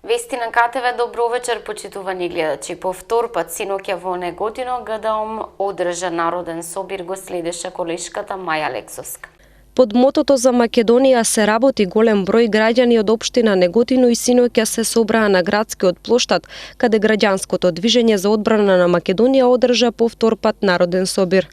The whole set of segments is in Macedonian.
Вести на КТВ, добро вечер, почитувани гледачи. По втор пат синоќа во Неготино ГДОМ одржа народен собир го следеше колешката Маја Лексовска. Под мотото за Македонија се работи, голем број граѓани од општина Неготино и синоќа се собраа на градскиот плоштад, каде граѓанското движење за одбрана на Македонија одржа по втор пат народен собир.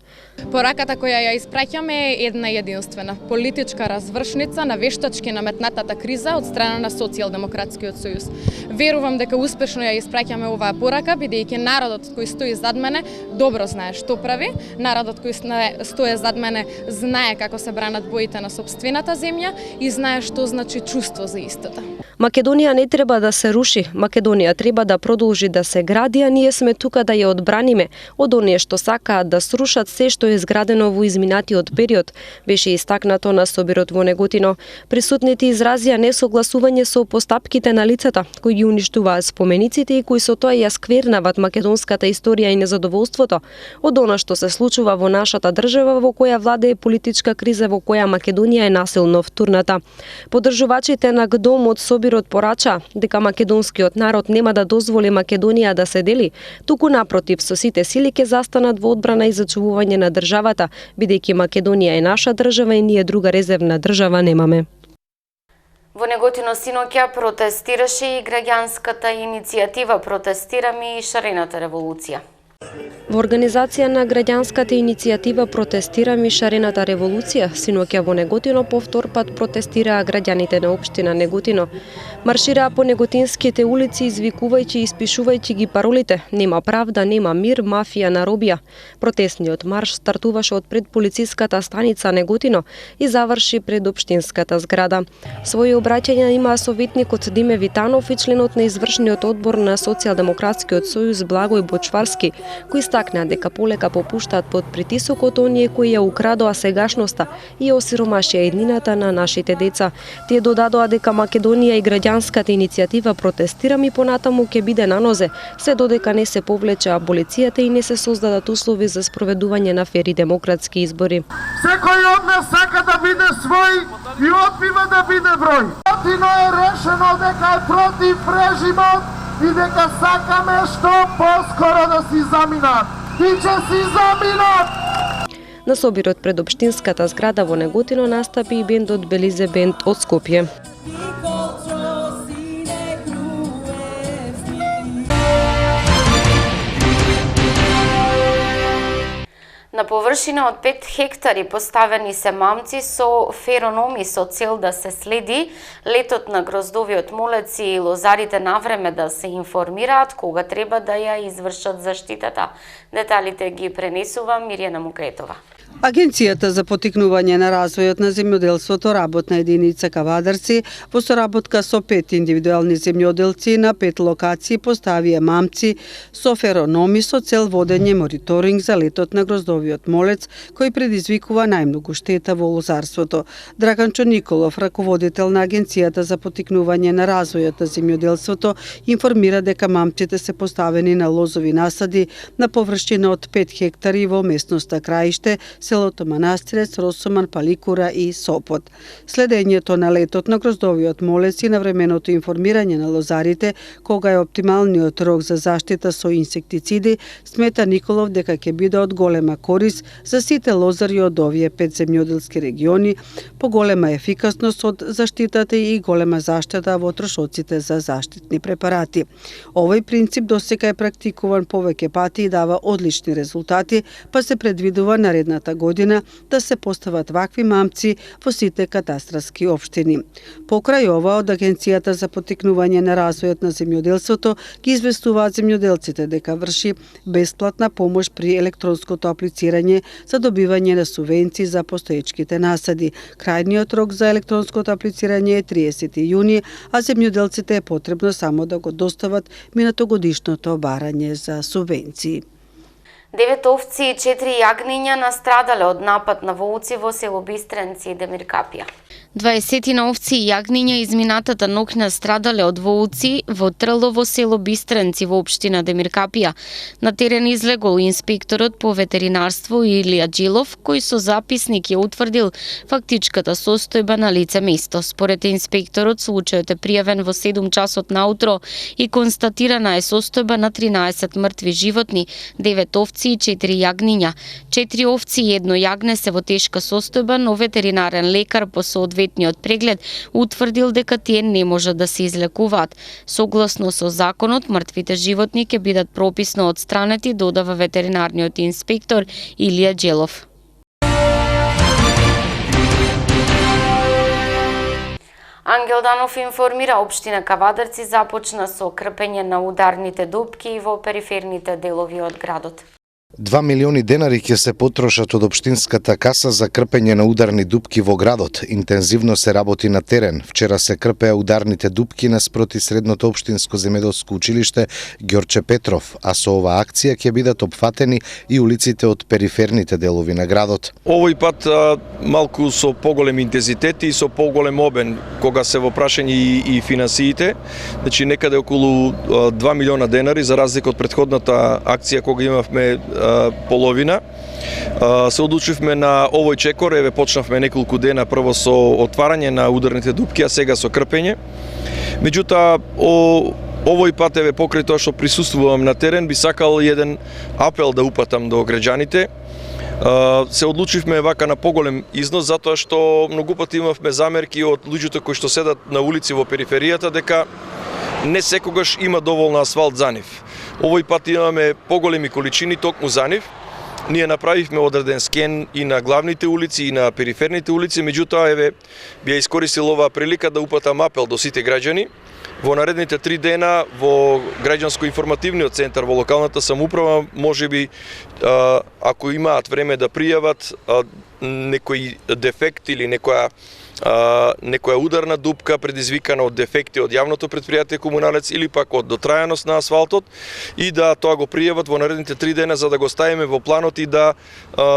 Пораката која ја испраќаме е една единствена политичка развршница на вештачки наметнатата криза од страна на Социјалдемократскиот сојуз. Верувам дека успешно ја испраќаме оваа порака, бидејќи народот кој стои зад мене добро знае што прави, народот кој стои зад мене знае како се бранат боите на сопствената земја и знае што значи чувство за истата. Македонија не треба да се руши, Македонија треба да продолжи да се гради, а ние сме тука да ја одбраниме од оние што сакаат да срушат се што е изградено во изминатиот период, беше истакнато на собирот во Неготино. Присутните изразија несогласување со постапките на лицата кои ги уништуваат спомениците и кои со тоа ја сквернават македонската историја и незадоволството од она што се случува во нашата држава во која владее политичка криза во која Македонија е насилно втурната. Поддржувачите на ГДОМ од собирот порача дека македонскиот народ нема да дозволи Македонија да се дели, туку напротив со сите сили ќе застанат во одбрана и зачувување на државата, бидејќи Македонија е наша држава и ние друга резервна држава немаме. Во Неготино синоќа протестираше и граѓанската иницијатива "Протестираме и шарената револуција". Во организација на граѓанската иницијатива "Протестираме и шарената револуција", синоќа во Неготино по втор пат протестираа граѓаните на општина Неготино. Маршираа по неготинските улици извикувајќи и испишувајќи ги паролите "Нема правда, нема мир, мафија на робија". Протестниот марш стартуваше од пред полициската станица Неготино и заврши пред општинската зграда. Своје обраќање има советникот Диме Витанов и членот на извршниот одбор на Социјалдемократскиот сојуз Благој Бочварски, кои стакнаа дека полека попуштаат под притисокот оние кои ја украдоа сегашноста и осиромашија еднината на нашите деца. Тие додадоа дека Македонија и граѓанската иницијатива "Протестираме" понатаму ќе биде на нозе, се додека не се повлече аболицијата и не се создадат услови за спроведување на фери демократски избори. Секој од нас сака да биде свој и одбива да биде број. Неготино е решено дека е против режимот и дека сакаме што поскоро да си заминат. И ќе си заминат! На собирот пред општинската зграда во Неготино настапи и бендот Белизе бенд од Скопје. На површина од 5 хектари поставени се мамци со ферономи со цел да се следи летот на гроздовиот молец и лозарите навреме да се информираат кога треба да ја извршат заштитата. Деталите ги пренесува Мирјана Мукретова. Агенцијата за поттикнување на развојот на земјоделството, работна единица Кавадарци, во соработка со 5 индивидуални земјоделци на 5 локации поставија мамци со ферономи со цел водење мониторинг за летот на гроздовиот молец, кој предизвикува најмногу штета во лозарството. Драганчо Николов, раководител на Агенцијата за поттикнување на развојот на земјоделството, информира дека мамците се поставени на лозови насади на површина од 5 хектари во местноста Краиште, селото Манастирец, Росоман, Паликура и Сопот. Следењето на летот на гроздовиот молец и навременото информирање на лозарите кога е оптималниот рок за заштита со инсектициди, смета Николов дека ќе биде од голема корис за сите лозари од овие 5 земјоделски региони, поголема ефикасност од заштитата и голема заштита во трошоците за заштитни препарати. Овој принцип досега е практикуван повеќе пати и дава одлични резултати, па се предвидува наредната година да се постават вакви мамци во сите катастарски општини. Покрај ова, од Агенцијата за поттикнување на развојот на земјоделството ги известуваат земјоделците дека врши бесплатна помош при електронското аплицирање за добивање на субвенции за постоечките насади. Крајниот рок за електронското аплицирање е 30 јуни, а земјоделците е потребно само да го достават минатогодишното барање за субвенции. 9 овци и 4 јагниња настрадале од напад на волци во село Бистренци и Демир Капија. 20 овци и јагниња изминатата ноќна страдале од волци во Трлово село Бистренци во општина Демиркапија. На терен излегол инспекторот по ветеринарство Илија Джилов, кој со записник ја утврдил фактичката состојба на лице место. Според инспекторот, случајот е пријавен во 7 часот наутро и констатирана е состојба на 13 мртви животни, 9 овци и 4 јагниња. 4 овци и 1 јагне се во тешка состојба, но ветеринарен лекар по соодветниот преглед утврдил дека тие не можат да се излекуваат. Согласно со законот, мртвите животни ќе бидат прописно отстранети, додава ветеринарниот инспектор Илија Джилов. Ангел Данов информира, општина Кавадарци започна со крпење на ударните дупки во периферните делови од градот. 2 милиони денари ќе се потрошат од општинската каса за крпење на ударни дупки во градот. Интензивно се работи на терен. Вчера се крпеа ударните дупки наспроти средното општинско земјоделско училиште Ѓорче Петров, а со оваа акција ќе бидат опфатени и улиците од периферните делови на градот. Овој пат малку со поголем интензитет и со поголем обем кога се во прашање и финансиите, значи некаде околу 2 милиона денари за разлика од претходната акција кога имавме половина. Се одлучивме на овој чекор, еве почнавме неколку дена прво со отварање на ударните дупки, а сега со крпење. Меѓутоа, овој пат еве покрај тоа што присуствувам на терен, би сакал еден апел да упатам до граѓаните. Се одлучивме вака на поголем износ затоа што многу пати имавме замерки од луѓето кои што седат на улици во периферијата дека не секогаш има доволно асфалт за нив. Овој пат имаме поголеми количини токму за нив. Ние направивме одреден скен и на главните улици и на периферните улици, меѓутоа еве би ја искористил оваа прилика да упатам апел до сите граѓани. Во наредните 3 дена во граѓанско-информативниот центар во локалната самоуправа можеби ако имаат време да пријават некој дефект или некоја ударна дупка предизвикана од дефекти од јавното претпријатие Комуналец или пак од дотрајаност на асфалтот и да тоа го пријават во наредните 3 дена за да го ставиме во планот и да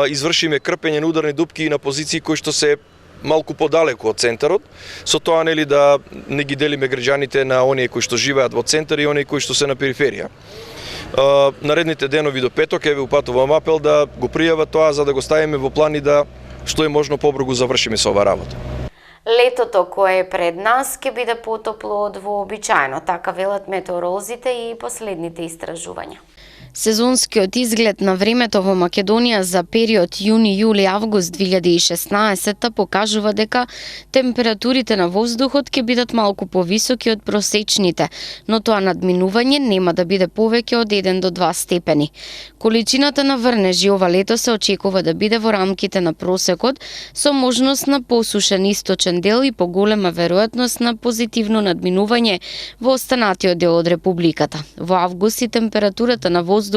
извршиме крпење на ударни дупки и на позиции кои што се малку подалеку од центарот, со тоа нели да не ги делиме граѓаните на оние кои што живеат во центар и оние кои што се на периферија. Наредните денови до петок еве упатувам апел да го пријават тоа за да го ставиме во план и да што е можно побрзо завршиме со оваа работа. Летото кое е пред нас ќе биде потопло од вообичаено, така велат метеоролозите и последните истражувања. Сезонскиот изглед на времето во Македонија за период јуни-јули-август 2016 покажува дека температурите на воздухот ќе бидат малку повисоки од просечните, но тоа надминување нема да биде повеќе од 1 до 2 степени. Количината на врнежи ова лето се очекува да биде во рамките на просекот, со можност на посушен источен дел и поголема веројатност на позитивно надминување во останатиот дел од републиката. Во август и температурата на воздухот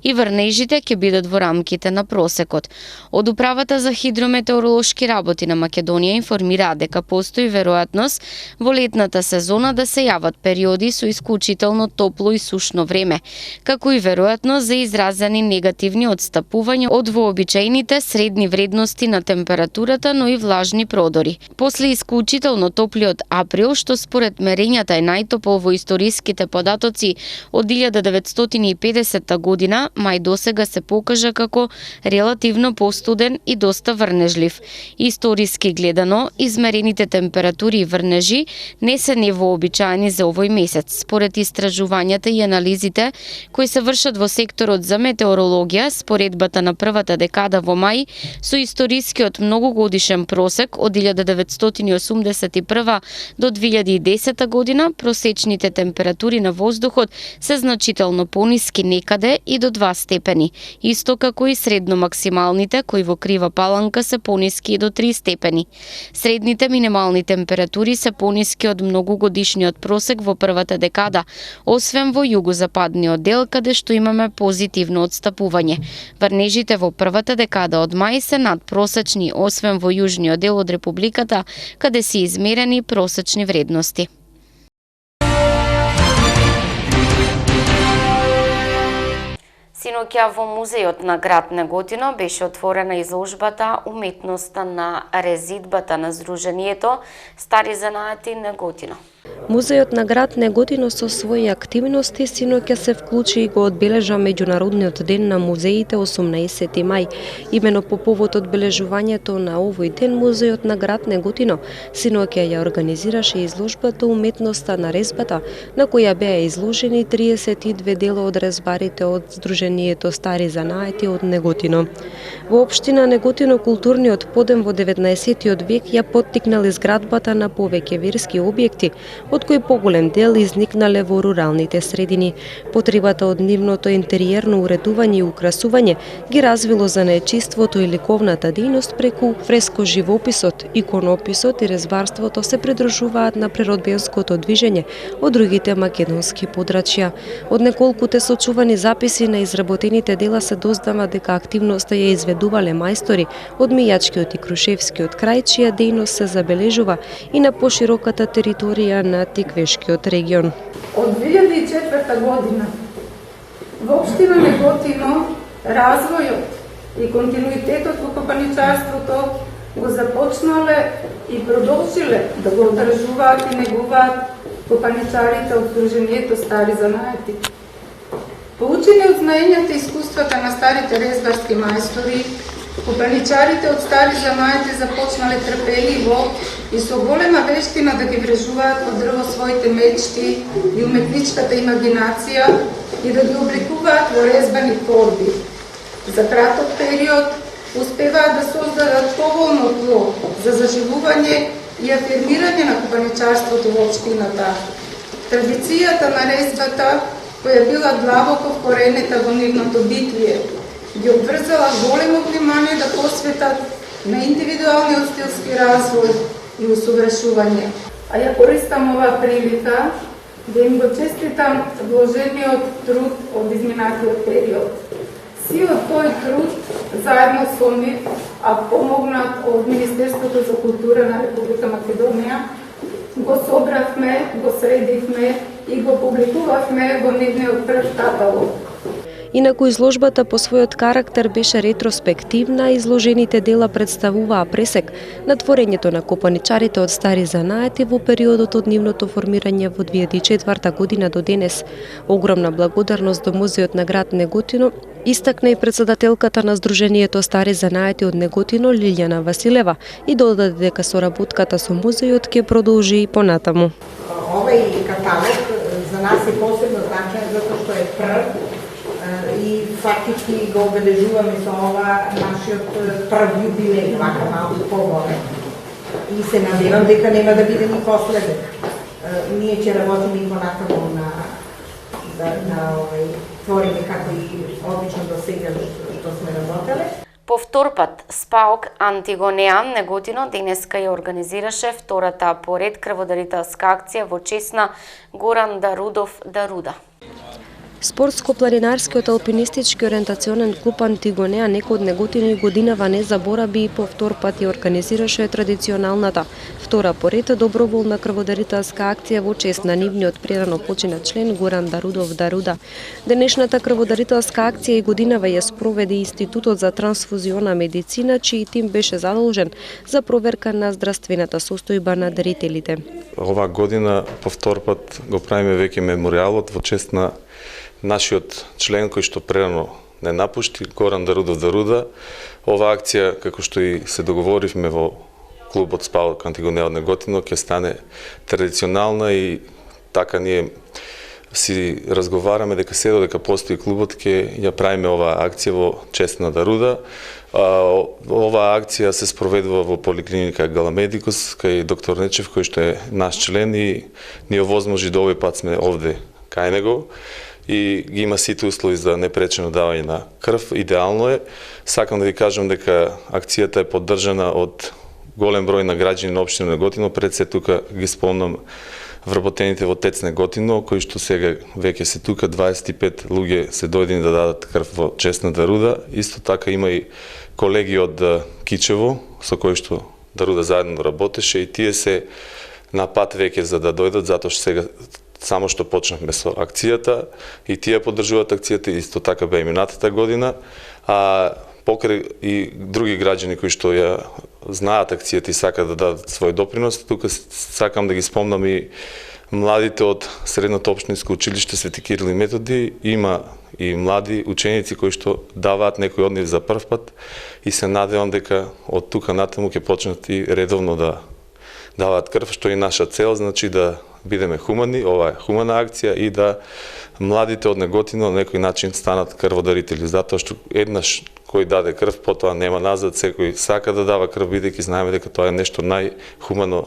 и врнежите ќе бидат во рамките на просекот. Од Управата за хидрометеоролошки работи на Македонија информираат дека постои веројатност во летната сезона да се јават периоди со исклучително топло и сушно време, како и веројатност за изразени негативни отстапувања од вообичаените средни вредности на температурата, но и влажни продори. После исклучително топлиот април, што според мерењата е најтопол во историските податоци од 1950 година, мај досега се покажа како релативно постуден и доста врнежлив. Историски гледано, измерените температури и врнежи не се невообичаени за овој месец. Според истражувањата и анализите кои се вршат во секторот за метеорологија, споредбата на првата декада во мај со историскиот многогодишен просек од 1981 до 2010 година, просечните температури на воздухот се значително пониски некаде и до 2 степени, исто како и средно максималните кои во Крива Паланка се пониски и до 3 степени. Средните минимални температури се пониски од многогодишниот просек во првата декада, освен во југозападниот дел каде што имаме позитивно отстапување. Врнежите во првата декада од мај се надпросечни, освен во јужниот дел од републиката каде се измерени просечни вредности. Синоќа во музејот на град Неготино беше отворена изложбата Уметноста на резидбата на Сдруженијето Стари занаати Неготино. Музејот на град Неготино со своји активности синоќа се вклучи и го одбележа Меѓународниот ден на музеите 18 мај. Имено по повод одбележувањето на овој ден музејот на град Неготино синоќа ја организираше изложбата Уметноста на резбата, на која беа изложени 32 дела од резбарите од Сдруженијето Стари занаати од Неготино. Во општина Неготино културниот подем во 19 век ја поттикнал изградбата на повеќе верски објекти, од кои поголем дел изникнале во руралните средини. Потребата од нивното интериерно уредување и украсување ги развило занаетчиството и ликовната дејност преку фреско живописот, иконописот и резбарството се придружуваат на природбенското движење од другите македонски подрачја. Од неколкуте сочувани записи на изработените дела се дознава дека активноста ја изведувале мајстори од Мијачкиот и Крушевскиот крај, чија дејност се забележува и на пошироката територија на Тиквешкиот регион. Од 2004 година во општина Неготино развојот и континуитетот во копаничарството го започнале и продолжиле да го одржуваат и негуваат копаничарите од Сдруженијето Стари занаати. Поучени од знаењата и искуствата на старите резбарски мајстори, копаничарите од Стари занаати започнале трпеливо и со голема вештина да ги врежуваат во дрво своите мечти и уметничката имагинација и да ги обликуваат во резбани торби. За краток период успеваат да создадат поволно тло за заживување и афирмирање на копаничарството во општината. Традицијата на резбата, која била длабоко вкоренета во нивното битие, ги обврзала големо внимание да посветат на индивидуалниот стилски развој и усовршување. А ја користам оваа прилика да им го честитам вложениот труд од изминатиот период. Сиот тој труд, заедно со нив, а помогнат од Министерството за култура на Република Македонија, го собравме, го средивме и го публикувавме во нивниот прв каталог. Инаку изложбата по својот карактер беше ретроспективна, изложените дела представуваа пресек на творењето на копаничарите од Стари занаати во периодот од нивното формирање во 2004 година до денес. Огромна благодарност до музејот на град Неготино истакна и председателката на Сдруженијето Стари занаати од Неготино Лилјана Василева и додаде дека соработката со музејот ќе продолжи и понатаму. Овај каталог за нас е посебно значаен затоа што е прв и фактички го обележуваме со ова нашиот прв јубилеј, вака малку поголем. И се надевам дека нема да биде ни последен. Ние ќе работиме и понатаму на твориме како и обично до сега што сме работеле. По втор пат СПАОК Антигонеа Неготино денеска ја организираше втората поред крводарителска акција во чест на Горан Дарудов Даруда. Спортско-планинарскиот алпинистички ориентационен клуб Антигонеа некој од Неготино и годинава не забораби и по втор пат ја организираше традиционалната втора поред доброволна крводарителска акција во чест на нивниот прерано починат член Горан Дарудов Даруда. Денешната крводарителска акција и годинава ја спроведе Институтот за трансфузиона медицина, чиј тим беше задолжен за проверка на здравствената состојба на дарителите. Оваа година по втор пат го правиме веќе меморијалот во чест на нашиот член кој што прерано не напушти, Горан Дарудов Даруда. Ова акција, како што и се договоривме во клубот СПАОК Антигонеа од Неготино, ќе стане традиционална и така ние си разговараме дека се додека постои клубот ќе ја правиме оваа акција во чест на Даруда. Оваа акција се спроведува во поликлиника Галамедикус кај доктор Нечев кој што е наш член и ни овозможи да овој пат сме овде кај него и ги има сите услови за непречено давање на крв. Идеално е. Сакам да ви кажам дека акцијата е поддржана од голем број на граѓани на општина Неготино. Пред се тука ги спомнам вработените во ТЕЦ Неготино, кои што сега веќе се тука, 25 луѓе се дојдени да дадат крв во чест на Даруда. Исто така има и колеги од Кичево, со кои што Даруда заедно работеше и тие се на пат веќе за да дојдат, затоа што сега само што почнавме со акцијата и тие поддржуваат акцијата, исто така бе и минатата година, а покрај и други граѓани кои што ја знаат акцијата и сакаат да дадат свој допринос, тука сакам да ги спомнам и младите од Средното општинско училиште Свети Кирил и Методи. Има и млади ученици кои што даваат некој од нив за прв пат и се надевам дека од тука натаму ќе почнат и редовно да даваат крв, што е наша цел, значи да бидеме хумани, ова е хумана акција и да младите од Неготино на некој начин станат крводарители, затоа што еднаш кој даде крв, потоа нема назад, секој сака да дава крв, бидејќи знаеме дека тоа е нешто најхумано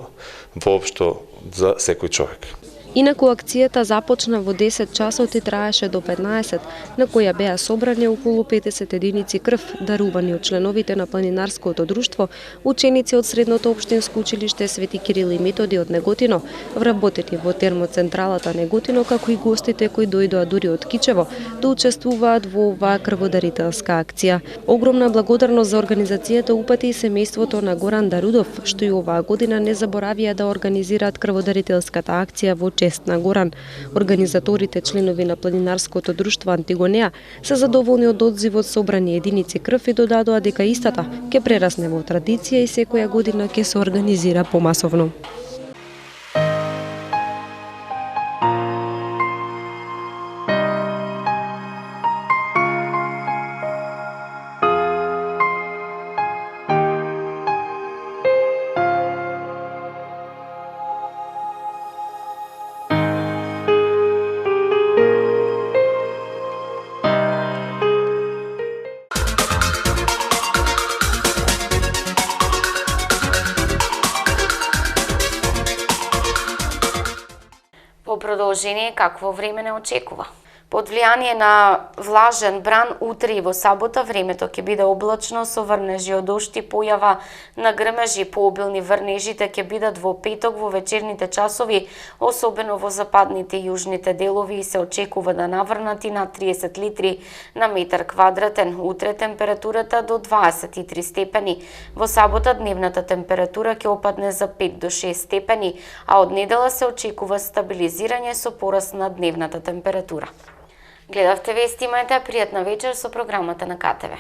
воопшто за секој човек. Инаку акцијата започна во 10 часот и траеше до 15, на која беа собрани околу 50 единици крв, дарувани од членовите на планинарското друштво, ученици од Средното општинско училиште Свети Кирил и Методи од Неготино, вработени во термоцентралата Неготино, како и гостите кои дојдоа дури од Кичево да учествуваат во оваа крводарителска акција. Огромна благодарност за организацијата упати и семејството на Горан Дарудов, што и оваа година не заборавија да организираат крводарителската акција во чест на Горан. Организаторите, членови на планинарското друштво Антигонеа, се задоволни од одзивот собрани единици крв и додадоа дека истата ќе прерасне во традиција и секоја година ќе се организира помасовно. По продолжение, какво време не очекува? Под влијание на влажен бран, утре и во сабота времето ќе биде облачно со врнежи од дожд и појава на грмежи. Пообилни врнежите ќе бидат во петок во вечерните часови, особено во западните и јужните делови, и се очекува да наврнат и на 30 литри на метар квадратен. Утре температурата до 23 степени. Во сабота дневната температура ќе опадне за 5 до 6 степени, а од недела се очекува стабилизирање со пораст на дневната температура. Гледавте вести, имајте пријатна вечер со програмата на КТВ.